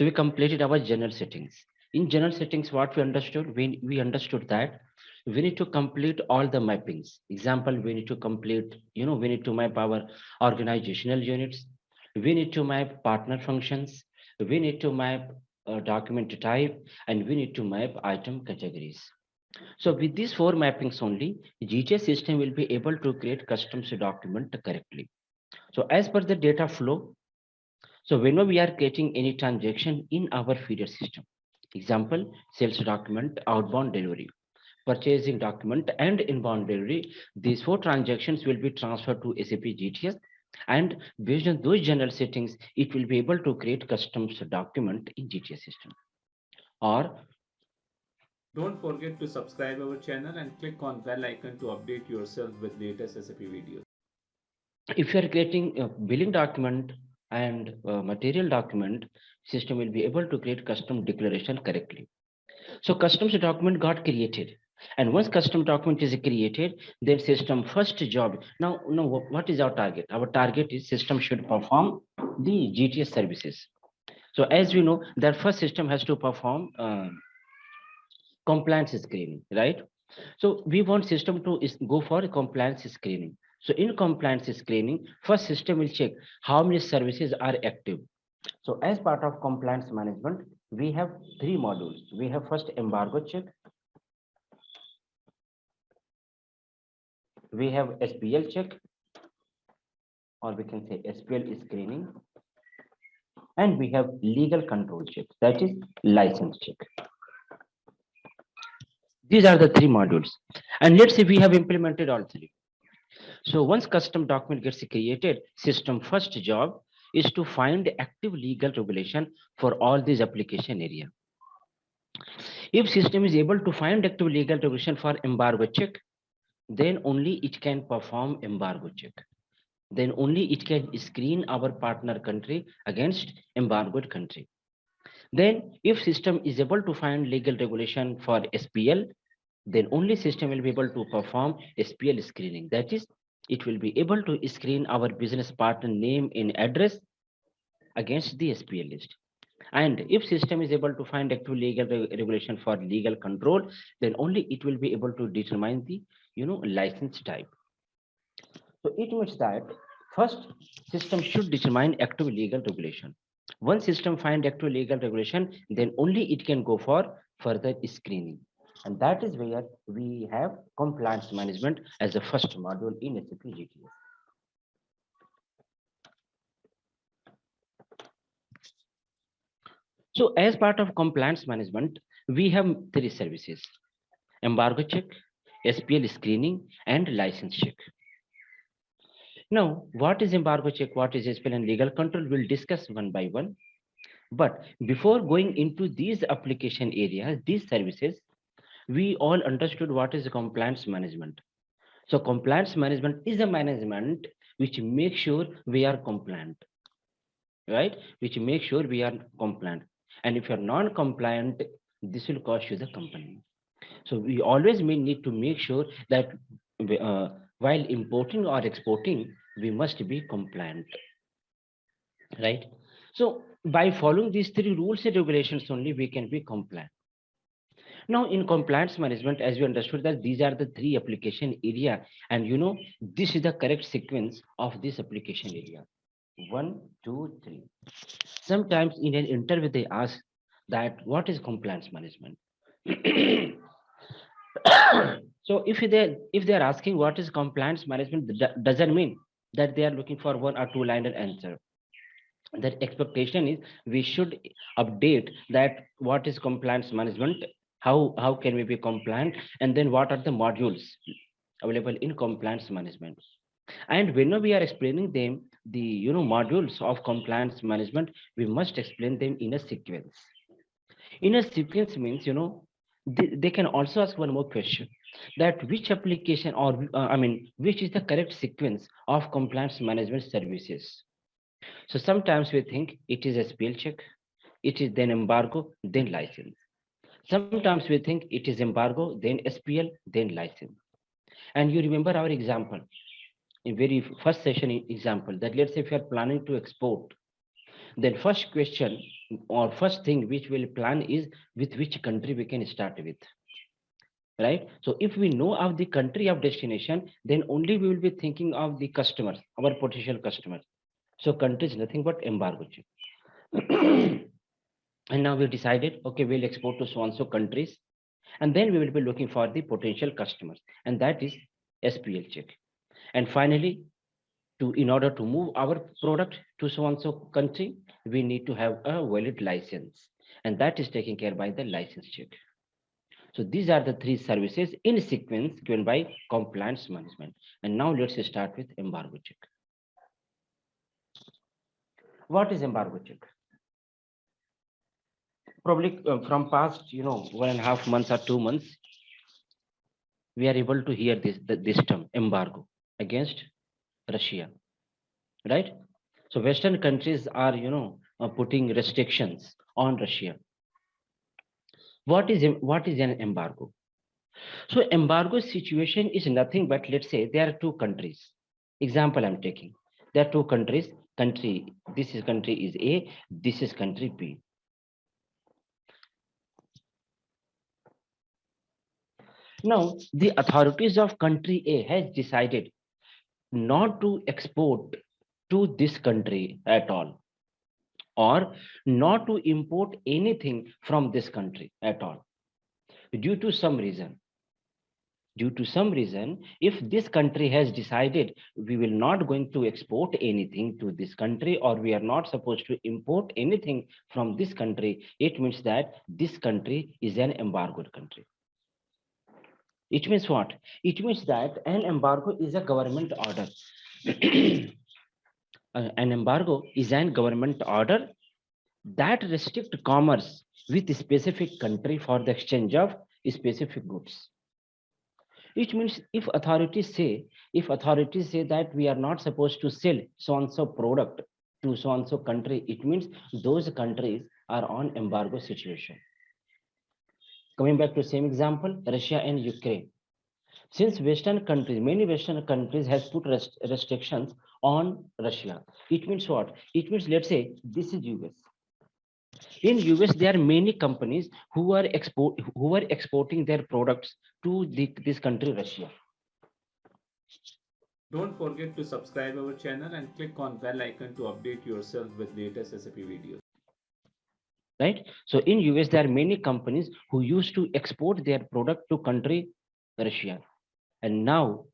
So we completed our general settings. In general settings, what we understood, we understood that we need to complete all the mappings. Example, we need to complete, we need to map our organizational units. We need to map partner functions. We need to map document type, and we need to map item categories. So with these four mappings only, GTS system will be able to create custom document correctly. So as per the data flow, so whenever we are creating any transaction in our feeder system, example, sales document, outbound delivery, purchasing document, and inbound delivery, these four transactions will be transferred to SAP GTS. And based on those general settings, it will be able to create custom document in GTS system. Or Don't forget to subscribe our channel and click on bell icon to update yourself with latest SAP videos. if you are creating a billing document and a material document, system will be able to create custom declaration correctly. So customs document got created. And once custom document is created, then system first job. Now, what is our target? Our target is system should perform the GTS services. So as we know, that first system has to perform compliance screening, right? So we want system to go for compliance screening. So in compliance screening, first system will check how many services are active. So as part of compliance management, we have three modules. We have first embargo check, we have SPL check, or we can say SPL screening, and we have legal control check, that is license check. These are the three modules. And let's say we have implemented all three. So once custom document gets created, system first job is to find active legal regulation for all these application area. If system is able to find active legal regulation for embargo check, then only it can perform embargo check. Then only it can screen our partner country against embargoed country. Then if system is able to find legal regulation for SPL, then only system will be able to perform SPL screening. That is, it will be able to screen our business partner name and address against the SPL list. And if system is able to find active legal regulation for legal control, then only it will be able to determine the license type. So it means that first system should determine active legal regulation. Once system find active legal regulation, then only it can go for further screening. And that is where we have compliance management as the first module in SAP GTS. So as part of compliance management, we have three services: embargo check, SPL screening, and license check. Now, what is embargo check, what is SPL and legal control, we'll discuss one by one. But before going into these application areas, these services, we all understood what is compliance management. So compliance management is a management which makes sure we are compliant, right? Which makes sure we are compliant. And if you're non-compliant, this will cost you the company. So we always need to make sure that while importing or exporting, we must be compliant, right? So by following these three rules and regulations only, we can be compliant. Now in compliance management, as we understood that these are the three application area, and this is the correct sequence of this application area. 1, 2, 3. Sometimes in an interview they ask that what is compliance management. So if they are asking what is compliance management, doesn't mean that they are looking for one or two liner answer. That expectation is we should update that what is compliance management, how can we be compliant, and then what are the modules available in compliance management. And when we are explaining them, the modules of compliance management, we must explain them in a sequence. In a sequence means they can also ask one more question, that which application, or which is the correct sequence of compliance management services. So sometimes we think it is a spell check, it is then embargo, then license. Sometimes we think it is embargo, then SPL, then license. And you remember our example in very first session example, that let's say if you are planning to export, then first question or first thing which we'll plan is with which country we can start with, right? So if we know of the country of destination, then only we will be thinking of the customers, our potential customers. So country is nothing but embargo check. And now we decided, okay, we'll export to so and so countries, and then we will be looking for the potential customers, and that is SPL check. And finally, to in order to move our product to so and so country, we need to have a valid license, and that is taken care by the license check. So these are the three services in sequence given by compliance management. And now let's start with embargo check. What is embargo check? Probably from past 1.5 months or 2 months, we are able to hear this term embargo against Russia, right? So Western countries are putting restrictions on Russia. What is an embargo? So embargo situation is nothing but, let's say there are two countries. Example I'm taking. There are two countries. This is country is A, this is country B. Now the authorities of country A has decided not to export to this country at all, or not to import anything from this country at all, due to some reason. If this country has decided we will not going to export anything to this country, or we are not supposed to import anything from this country, it means that this country is an embargoed country. It means what? It means that an embargo is a government order. An embargo is an government order that restrict commerce with a specific country for the exchange of specific goods. It means if authorities say that we are not supposed to sell so and so product to so and so country, it means those countries are on embargo situation. Coming back to same example, Russia and Ukraine. Since many Western countries has put restrictions on Russia, it means what? It means, let's say this is US. In US, there are many companies who are exporting their products to this country, Russia. Don't forget to subscribe our channel and click on bell icon to update yourself with latest SAP videos. Right? So in US, there are many companies who used to export their product to country Russia. And now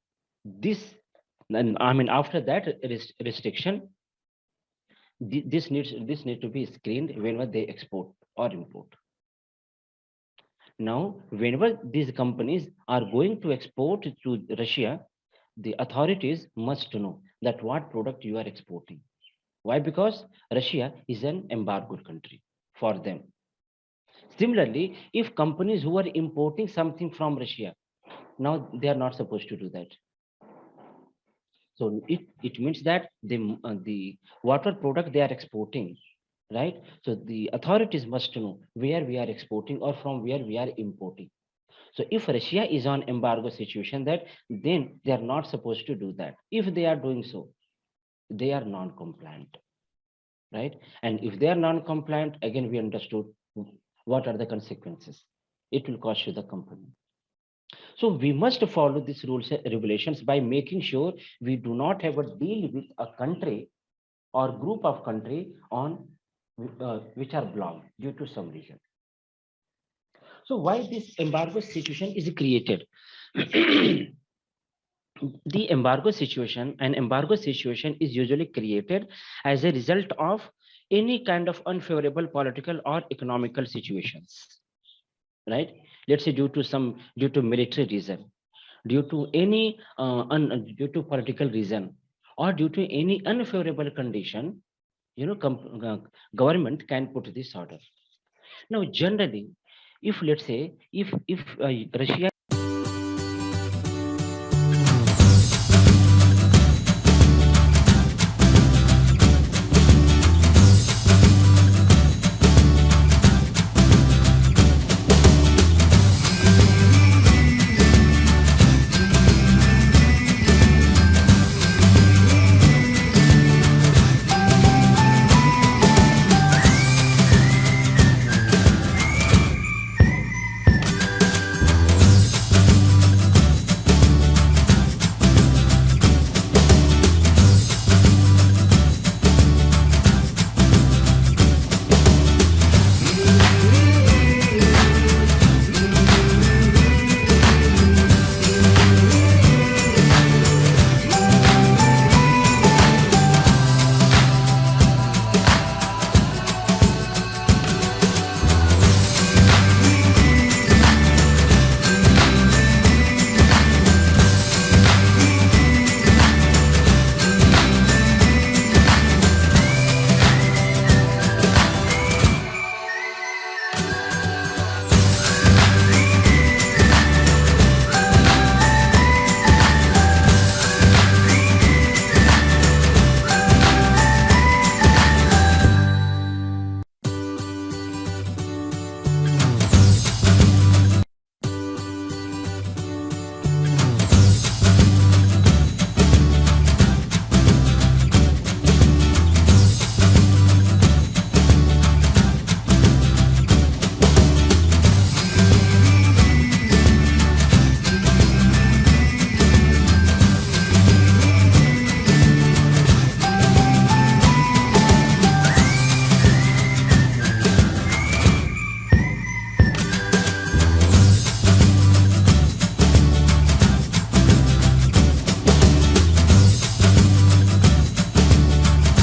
after that restriction, this needs to be screened whenever they export or import. Now, whenever these companies are going to export to Russia, the authorities must know that what product you are exporting. Why? Because Russia is an embargoed country for them. Similarly, if companies who are importing something from Russia, now they are not supposed to do that. So it means that the water product they are exporting, right? So the authorities must know where we are exporting or from where we are importing. So if Russia is on embargo situation, then they are not supposed to do that. If they are doing so, they are non-compliant, right? And if they are non-compliant, again we understood what are the consequences. It will cost you the company. So we must follow these rules and regulations by making sure we do not have a deal with a country or group of country on which are blocked due to some reason. So why this embargo situation is created? The embargo situation is usually created as a result of any kind of unfavorable political or economical situations, right? Let's say due to military reason, due to any due to political reason, or due to any unfavorable condition, government can put this order. Now generally, if let's say if Russia